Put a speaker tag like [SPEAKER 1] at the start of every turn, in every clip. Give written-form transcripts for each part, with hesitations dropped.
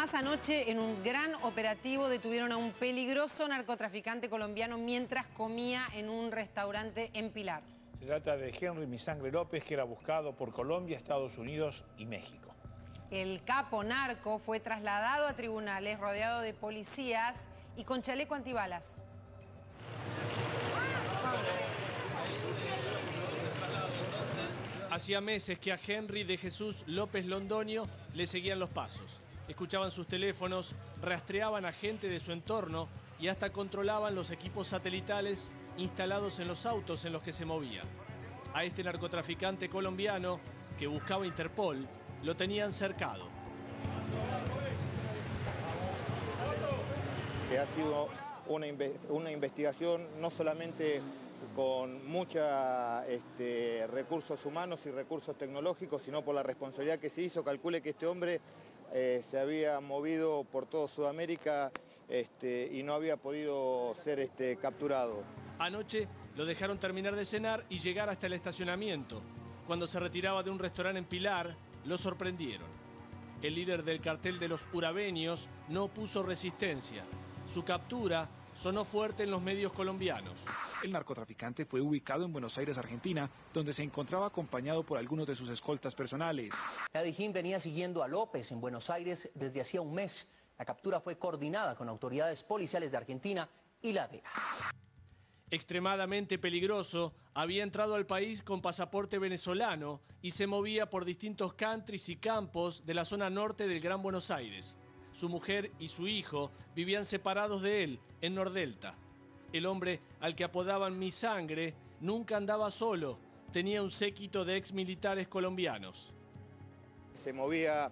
[SPEAKER 1] Además, anoche en un gran operativo detuvieron a un peligroso narcotraficante colombiano mientras comía en un restaurante en Pilar.
[SPEAKER 2] Se trata de Henry Mi Sangre López, que era buscado por Colombia, Estados Unidos y México.
[SPEAKER 1] El capo narco fue trasladado a tribunales rodeado de policías y con chaleco antibalas.
[SPEAKER 3] Hacía meses que a Henry de Jesús López Londoño le seguían los pasos. Escuchaban sus teléfonos, rastreaban a gente de su entorno y hasta controlaban los equipos satelitales instalados en los autos en los que se movía. A este narcotraficante colombiano, que buscaba Interpol, lo tenían cercado.
[SPEAKER 4] Ha sido una investigación no solamente con muchos recursos humanos y recursos tecnológicos, sino por la responsabilidad que se hizo. Calcule que este hombre se había movido por toda Sudamérica y no había podido ser capturado.
[SPEAKER 3] Anoche lo dejaron terminar de cenar y llegar hasta el estacionamiento. Cuando se retiraba de un restaurante en Pilar, lo sorprendieron. El líder del cartel de los urabeños no opuso resistencia. Su captura sonó fuerte en los medios colombianos.
[SPEAKER 5] El narcotraficante fue ubicado en Buenos Aires, Argentina, donde se encontraba acompañado por algunos de sus escoltas personales.
[SPEAKER 6] La DIJÍN venía siguiendo a López en Buenos Aires desde hacía un mes. La captura fue coordinada con autoridades policiales de Argentina y la DEA.
[SPEAKER 3] Extremadamente peligroso, había entrado al país con pasaporte venezolano y se movía por distintos countries y campos de la zona norte del Gran Buenos Aires. Su mujer y su hijo vivían separados de él en Nordelta. El hombre, al que apodaban Mi Sangre, nunca andaba solo. Tenía un séquito de exmilitares colombianos.
[SPEAKER 4] Se movía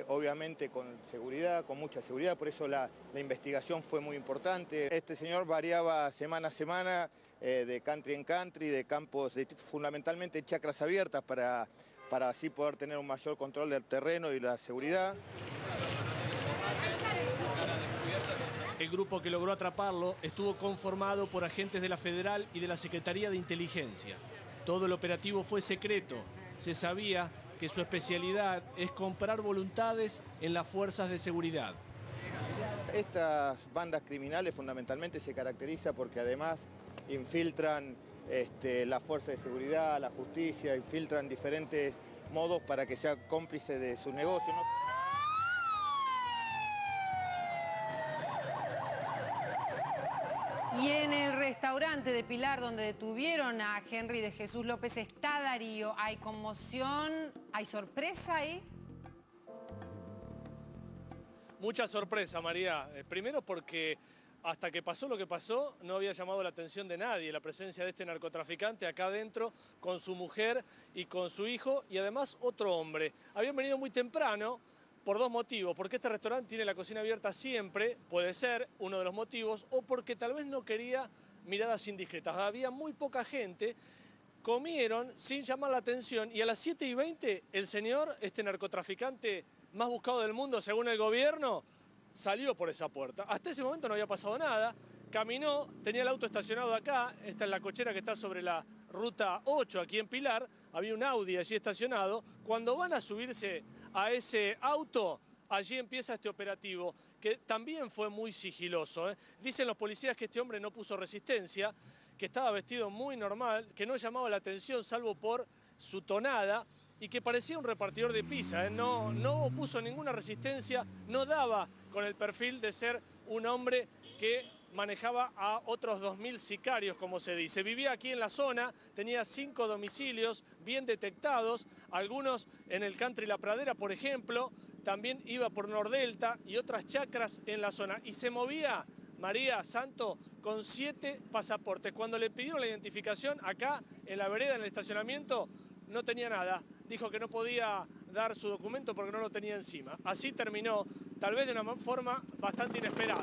[SPEAKER 4] obviamente con seguridad, con mucha seguridad, por eso la investigación fue muy importante. Este señor variaba semana a semana de country en country, de campos, fundamentalmente chacras abiertas para así poder tener un mayor control del terreno y la seguridad.
[SPEAKER 3] El grupo que logró atraparlo estuvo conformado por agentes de la Federal y de la Secretaría de Inteligencia. Todo el operativo fue secreto. Se sabía que su especialidad es comprar voluntades en las fuerzas de seguridad.
[SPEAKER 4] Estas bandas criminales fundamentalmente se caracterizan porque además infiltran la fuerza de seguridad, la justicia, infiltran diferentes modos para que sea cómplice de sus negocios, ¿no?
[SPEAKER 1] Y en el restaurante de Pilar, donde detuvieron a Henry de Jesús López, está Darío. ¿Hay conmoción? ¿Hay sorpresa ahí?
[SPEAKER 3] Mucha sorpresa, María. Primero porque hasta que pasó lo que pasó, no había llamado la atención de nadie la presencia de este narcotraficante acá adentro con su mujer y con su hijo y además otro hombre. Habían venido muy temprano. Por dos motivos, porque este restaurante tiene la cocina abierta siempre, puede ser uno de los motivos, o porque tal vez no quería miradas indiscretas. Había muy poca gente, comieron sin llamar la atención y a las 7:20 el señor, este narcotraficante más buscado del mundo según el gobierno, salió por esa puerta. Hasta ese momento no había pasado nada, caminó, tenía el auto estacionado acá, esta es la cochera que está sobre la ruta 8 aquí en Pilar, había un Audi allí estacionado. Cuando van a subirse a ese auto, allí empieza este operativo, que también fue muy sigiloso. Dicen los policías que este hombre no puso resistencia, que estaba vestido muy normal, que no llamaba la atención salvo por su tonada y que parecía un repartidor de pizza. No puso ninguna resistencia, no daba con el perfil de ser un hombre que manejaba a otros 2000 sicarios, como se dice. Vivía aquí en la zona, tenía 5 domicilios bien detectados, algunos en el country La Pradera, por ejemplo, también iba por Nordelta y otras chacras en la zona. Y se movía, María Santo, con 7 pasaportes. Cuando le pidieron la identificación acá, en la vereda, en el estacionamiento, no tenía nada. Dijo que no podía dar su documento porque no lo tenía encima. Así terminó, tal vez de una forma bastante inesperada.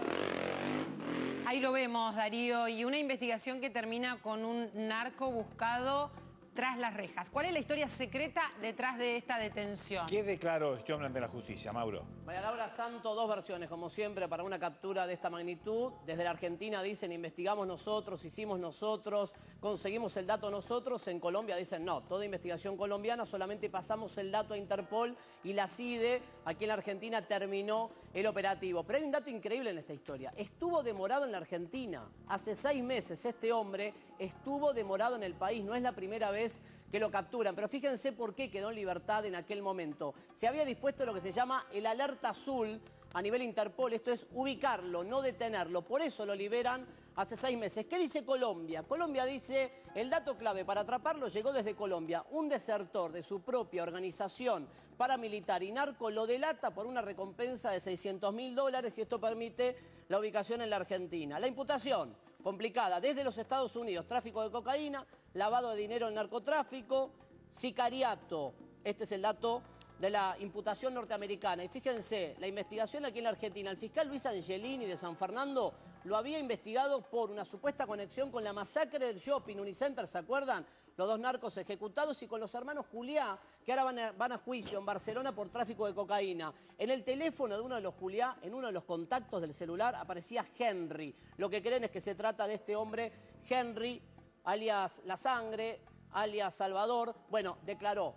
[SPEAKER 1] Ahí lo vemos, Darío, y una investigación que termina con un narco buscado tras las rejas. ¿Cuál es la historia secreta detrás de esta detención?
[SPEAKER 2] ¿Qué declaró este hombre ante la justicia, Mauro?
[SPEAKER 7] María Laura Santo, dos versiones, como siempre, para una captura de esta magnitud. Desde la Argentina dicen, investigamos nosotros, hicimos nosotros, conseguimos el dato nosotros. En Colombia dicen, no, toda investigación colombiana, solamente pasamos el dato a Interpol y la CIDE, aquí en la Argentina, terminó el operativo. Pero hay un dato increíble en esta historia. Estuvo demorado en la Argentina. Hace 6 meses este hombre estuvo demorado en el país. No es la primera vez que lo capturan. Pero fíjense por qué quedó en libertad en aquel momento. Se había dispuesto lo que se llama el alerta azul a nivel Interpol. Esto es ubicarlo, no detenerlo. Por eso lo liberan hace 6 meses. ¿Qué dice Colombia? Colombia dice, el dato clave para atraparlo llegó desde Colombia. Un desertor de su propia organización paramilitar y narco lo delata por una recompensa de $600.000 y esto permite la ubicación en la Argentina. La imputación, complicada, desde los Estados Unidos, tráfico de cocaína, lavado de dinero en narcotráfico, sicariato. Este es el dato de la imputación norteamericana. Y fíjense, la investigación aquí en la Argentina, el fiscal Luis Angelini de San Fernando lo había investigado por una supuesta conexión con la masacre del shopping Unicenter, ¿se acuerdan? Los 2 narcos ejecutados y con los hermanos Juliá, que ahora van a juicio en Barcelona por tráfico de cocaína. En el teléfono de uno de los Juliá, en uno de los contactos del celular, aparecía Henry. Lo que creen es que se trata de este hombre, Henry, alias La Sangre, alias Salvador. Bueno, declaró.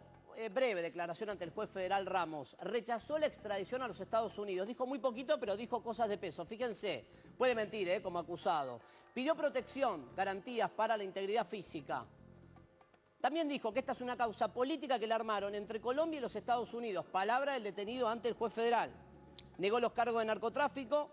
[SPEAKER 7] Breve declaración ante el juez federal Ramos. Rechazó la extradición a los Estados Unidos. Dijo muy poquito, pero dijo cosas de peso. Fíjense, puede mentir, como acusado. Pidió protección, garantías para la integridad física. También dijo que esta es una causa política que la armaron entre Colombia y los Estados Unidos. Palabra del detenido ante el juez federal. Negó los cargos de narcotráfico.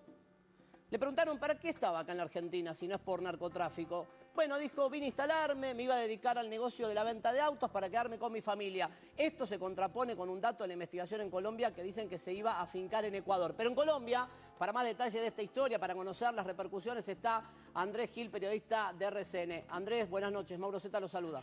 [SPEAKER 7] Le preguntaron, ¿para qué estaba acá en la Argentina si no es por narcotráfico? Bueno, dijo, vine a instalarme, me iba a dedicar al negocio de la venta de autos para quedarme con mi familia. Esto se contrapone con un dato de la investigación en Colombia que dicen que se iba a afincar en Ecuador. Pero en Colombia, para más detalles de esta historia, para conocer las repercusiones, está Andrés Gil, periodista de RCN. Andrés, buenas noches. Mauro Zeta lo saluda.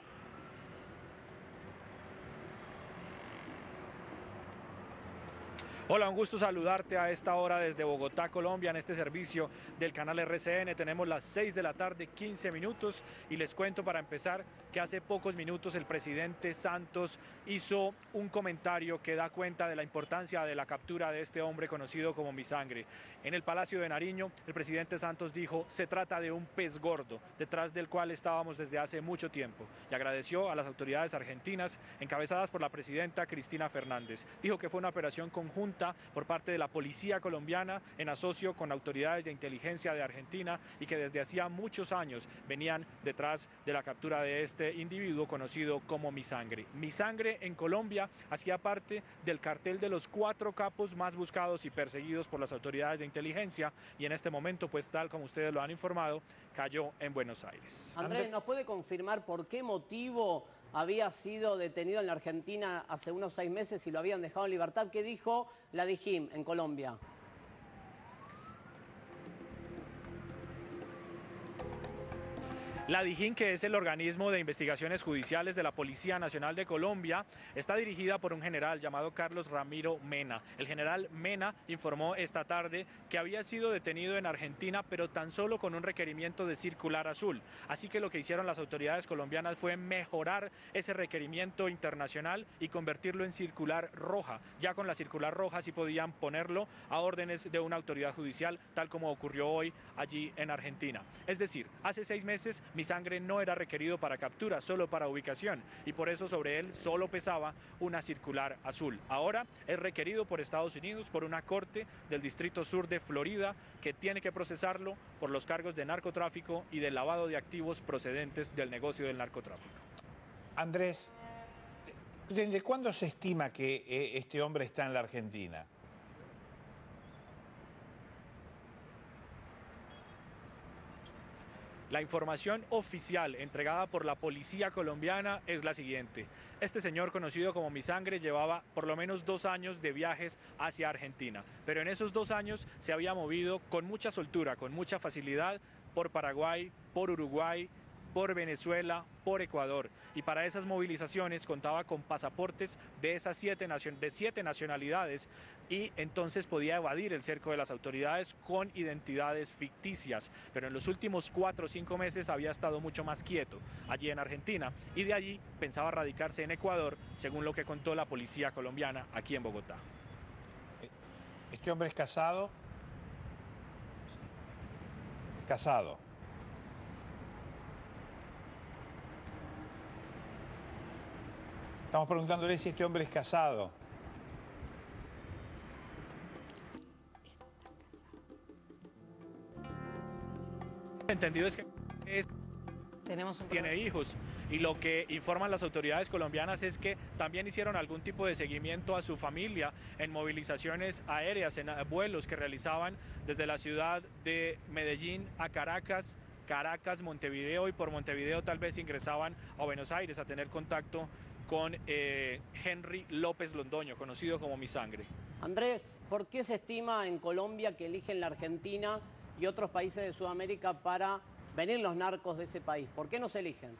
[SPEAKER 8] Hola, un gusto saludarte a esta hora desde Bogotá, Colombia, en este servicio del canal RCN. Tenemos las 6 de la tarde, 15 minutos, y les cuento para empezar que hace pocos minutos el presidente Santos hizo un comentario que da cuenta de la importancia de la captura de este hombre conocido como Mi Sangre. En el Palacio de Nariño, el presidente Santos dijo, se trata de un pez gordo, detrás del cual estábamos desde hace mucho tiempo, y agradeció a las autoridades argentinas, encabezadas por la presidenta Cristina Fernández. Dijo que fue una operación conjunta por parte de la policía colombiana en asocio con autoridades de inteligencia de Argentina y que desde hacía muchos años venían detrás de la captura de este individuo conocido como Mi Sangre. Mi Sangre en Colombia hacía parte del cartel de los 4 capos más buscados y perseguidos por las autoridades de inteligencia y en este momento, pues tal como ustedes lo han informado, cayó en Buenos Aires.
[SPEAKER 7] Andrés, ¿nos puede confirmar por qué motivo había sido detenido en la Argentina hace unos 6 meses y lo habían dejado en libertad? ¿Qué dijo la DIJÍN en Colombia?
[SPEAKER 8] La DIJÍN, que es el organismo de investigaciones judiciales de la Policía Nacional de Colombia, está dirigida por un general llamado Carlos Ramiro Mena. El general Mena informó esta tarde que había sido detenido en Argentina, pero tan solo con un requerimiento de circular azul. Así que lo que hicieron las autoridades colombianas fue mejorar ese requerimiento internacional y convertirlo en circular roja. Ya con la circular roja sí podían ponerlo a órdenes de una autoridad judicial, tal como ocurrió hoy allí en Argentina. Es decir, hace 6 meses Mi Sangre no era requerido para captura, solo para ubicación, y por eso sobre él solo pesaba una circular azul. Ahora es requerido por Estados Unidos, por una corte del Distrito Sur de Florida, que tiene que procesarlo por los cargos de narcotráfico y de lavado de activos procedentes del negocio del narcotráfico.
[SPEAKER 2] Andrés, ¿desde cuándo se estima que este hombre está en la Argentina?
[SPEAKER 8] La información oficial entregada por la policía colombiana es la siguiente. Este señor, conocido como Mi Sangre, llevaba por lo menos 2 años de viajes hacia Argentina, pero en esos 2 años se había movido con mucha soltura, con mucha facilidad por Paraguay, por Uruguay, por Venezuela, por Ecuador. Y para esas movilizaciones contaba con pasaportes de esas siete nacionalidades y entonces podía evadir el cerco de las autoridades con identidades ficticias. Pero en los últimos 4 o 5 meses había estado mucho más quieto allí en Argentina y de allí pensaba radicarse en Ecuador, según lo que contó la policía colombiana aquí en Bogotá.
[SPEAKER 2] ¿Este hombre es casado? Es casado. Estamos preguntándole si este hombre es casado.
[SPEAKER 8] Entendido es que tiene hijos y lo que informan las autoridades colombianas es que también hicieron algún tipo de seguimiento a su familia en movilizaciones aéreas, en vuelos que realizaban desde la ciudad de Medellín a Caracas, Montevideo y por Montevideo tal vez ingresaban a Buenos Aires a tener contacto con Henry López Londoño, conocido como Mi Sangre.
[SPEAKER 7] Andrés, ¿por qué se estima en Colombia que eligen la Argentina y otros países de Sudamérica para venir los narcos de ese país? ¿Por qué no se eligen?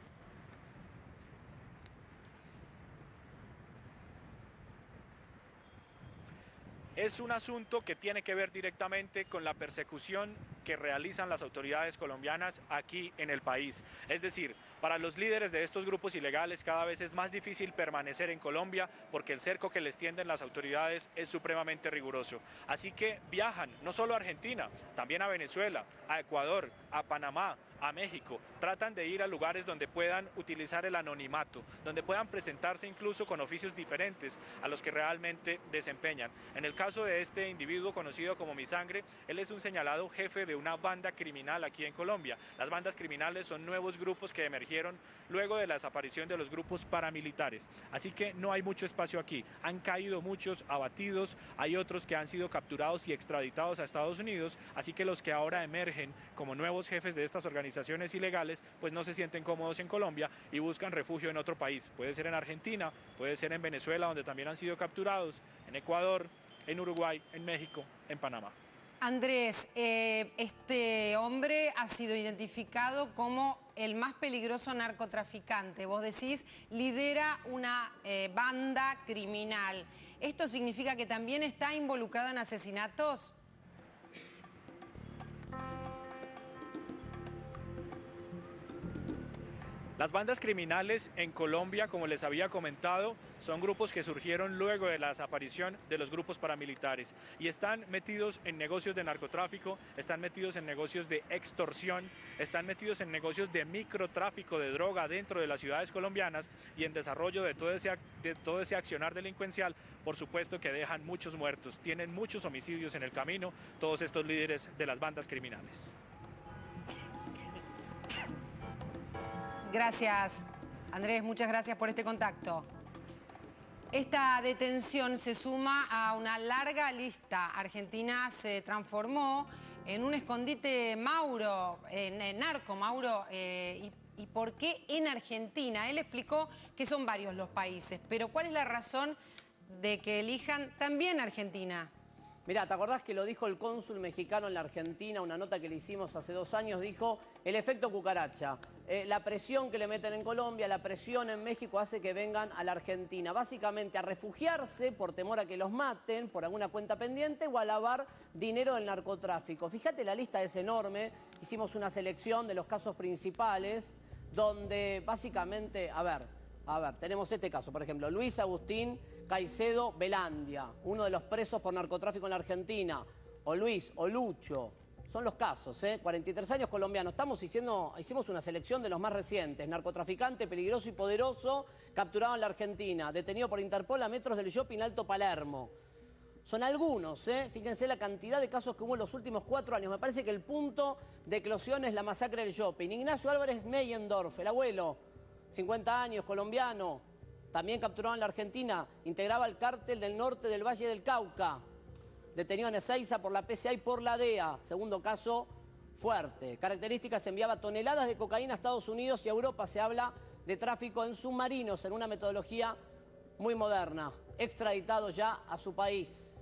[SPEAKER 8] Es un asunto que tiene que ver directamente con la persecución que realizan las autoridades colombianas aquí en el país. Es decir, para los líderes de estos grupos ilegales cada vez es más difícil permanecer en Colombia porque el cerco que les tienden las autoridades es supremamente riguroso. Así que viajan no solo a Argentina, también a Venezuela, a Ecuador, a Panamá, a México. Tratan de ir a lugares donde puedan utilizar el anonimato, donde puedan presentarse incluso con oficios diferentes a los que realmente desempeñan. En el caso de este individuo conocido como Mi Sangre, él es un señalado jefe de una banda criminal aquí en Colombia. Las bandas criminales son nuevos grupos que emergieron luego de la desaparición de los grupos paramilitares. Así que no hay mucho espacio aquí. Han caído muchos abatidos, hay otros que han sido capturados y extraditados a Estados Unidos, así que los que ahora emergen como nuevos jefes de estas organizaciones ilegales, pues no se sienten cómodos en Colombia y buscan refugio en otro país. Puede ser en Argentina, puede ser en Venezuela, donde también han sido capturados, en Ecuador, en Uruguay, en México, en Panamá.
[SPEAKER 1] Andrés, este hombre ha sido identificado como el más peligroso narcotraficante. Vos decís, lidera una banda criminal. ¿Esto significa que también está involucrado en asesinatos?
[SPEAKER 8] Las bandas criminales en Colombia, como les había comentado, son grupos que surgieron luego de la desaparición de los grupos paramilitares y están metidos en negocios de narcotráfico, están metidos en negocios de extorsión, están metidos en negocios de microtráfico de droga dentro de las ciudades colombianas y en desarrollo de todo ese accionar delincuencial, por supuesto que dejan muchos muertos, tienen muchos homicidios en el camino, todos estos líderes de las bandas criminales.
[SPEAKER 1] Gracias, Andrés, muchas gracias por este contacto. Esta detención se suma a una larga lista. Argentina se transformó en un escondite Mauro, narco Mauro. ¿Y por qué en Argentina? Él explicó que son varios los países, pero ¿cuál es la razón de que elijan también Argentina?
[SPEAKER 7] Mirá, ¿te acordás que lo dijo el cónsul mexicano en la Argentina? Una nota que le hicimos hace 2 años, dijo el efecto cucaracha. La presión que le meten en Colombia, la presión en México hace que vengan a la Argentina. Básicamente a refugiarse por temor a que los maten por alguna cuenta pendiente o a lavar dinero del narcotráfico. Fíjate, la lista es enorme. Hicimos una selección de los casos principales donde básicamente, a ver, tenemos este caso, por ejemplo, Luis Agustín Caicedo Velandia, uno de los presos por narcotráfico en la Argentina, o Luis, o Lucho, son los casos, 43 años colombiano. Hicimos una selección de los más recientes, narcotraficante, peligroso y poderoso, capturado en la Argentina, detenido por Interpol a metros del shopping Alto Palermo. Son algunos, fíjense la cantidad de casos que hubo en los últimos 4 años. Me parece que el punto de eclosión es la masacre del shopping. Ignacio Álvarez Meyendorf, el abuelo, 50 años, colombiano, también capturado en la Argentina, integraba el cártel del norte del Valle del Cauca, detenido en Ezeiza por la PCA y por la DEA, segundo caso fuerte. Características, enviaba toneladas de cocaína a Estados Unidos y a Europa. Se habla de tráfico en submarinos, en una metodología muy moderna, extraditado ya a su país.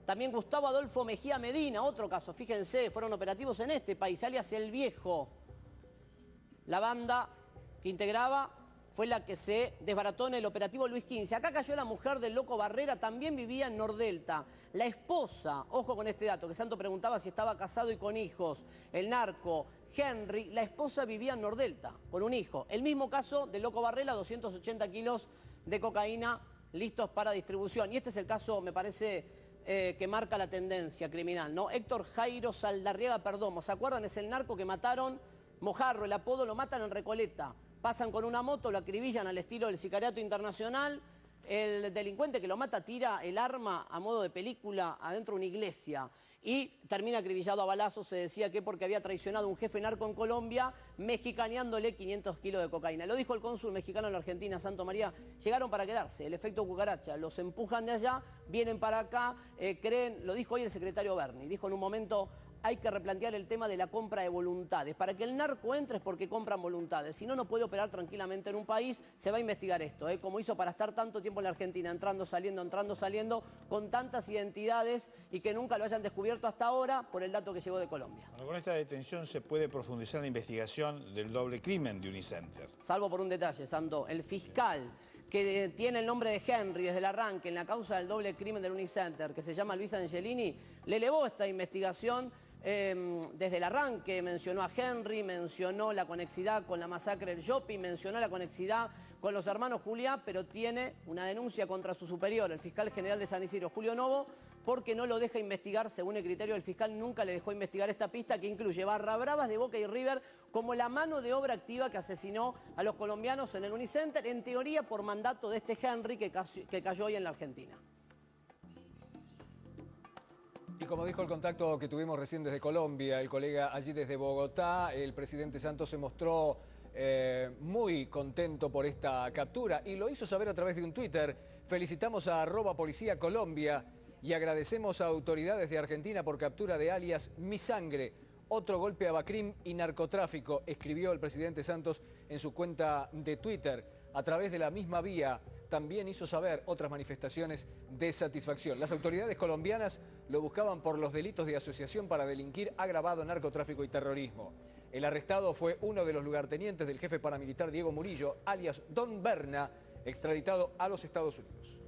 [SPEAKER 7] También Gustavo Adolfo Mejía Medina, otro caso, fíjense, fueron operativos en este país, alias El Viejo. la banda que integraba fue la que se desbarató en el operativo Luis XV. Acá cayó la mujer del Loco Barrera, también vivía en Nordelta. La esposa, ojo con este dato, que Santo preguntaba si estaba casado y con hijos. El narco Henry, la esposa vivía en Nordelta, con un hijo. El mismo caso del Loco Barrera, 280 kilos de cocaína listos para distribución. Y este es el caso, me parece, que marca la tendencia criminal, ¿no? Héctor Jairo Saldarriaga Perdomo, ¿se acuerdan? Es el narco que mataron, Mojarro, el apodo, lo matan en Recoleta. Pasan con una moto, lo acribillan al estilo del sicariato internacional. El delincuente que lo mata tira el arma a modo de película adentro de una iglesia y termina acribillado a balazos. Se decía que porque había traicionado a un jefe narco en Colombia, mexicaneándole 500 kilos de cocaína. Lo dijo el cónsul mexicano en la Argentina, Santo María. Llegaron para quedarse, el efecto cucaracha. Los empujan de allá, vienen para acá, creen, lo dijo hoy el secretario Berni. Dijo en un momento: hay que replantear el tema de la compra de voluntades. Para que el narco entre es porque compran voluntades. Si no, no puede operar tranquilamente en un país. Se va a investigar esto, como hizo para estar tanto tiempo en la Argentina, entrando, saliendo, con tantas identidades y que nunca lo hayan descubierto hasta ahora por el dato que llegó de Colombia.
[SPEAKER 2] Bueno, con esta detención se puede profundizar en la investigación del doble crimen de Unicenter.
[SPEAKER 7] Salvo por un detalle, Santo. El fiscal que tiene el nombre de Henry desde el arranque en la causa del doble crimen del Unicenter, que se llama Luis Angelini, le elevó esta investigación. Desde el arranque mencionó a Henry, mencionó la conexidad con la masacre del Shopping, mencionó la conexidad con los hermanos Juliá, pero tiene una denuncia contra su superior, el fiscal general de San Isidro, Julio Novo, porque no lo deja investigar. Según el criterio del fiscal, nunca le dejó investigar esta pista que incluye barra bravas de Boca y River como la mano de obra activa que asesinó a los colombianos en el Unicenter, en teoría por mandato de este Henry que cayó hoy en la Argentina.
[SPEAKER 9] Y como dijo el contacto que tuvimos recién desde Colombia, el colega allí desde Bogotá, el presidente Santos se mostró muy contento por esta captura y lo hizo saber a través de un Twitter. Felicitamos a @Policía Colombia y agradecemos a autoridades de Argentina por captura de alias Mi Sangre. Otro golpe a Bacrim y narcotráfico, escribió el presidente Santos en su cuenta de Twitter. A través de la misma vía también hizo saber otras manifestaciones de satisfacción. Las autoridades colombianas lo buscaban por los delitos de asociación para delinquir agravado, narcotráfico y terrorismo. El arrestado fue uno de los lugartenientes del jefe paramilitar Diego Murillo, alias Don Berna, extraditado a los Estados Unidos.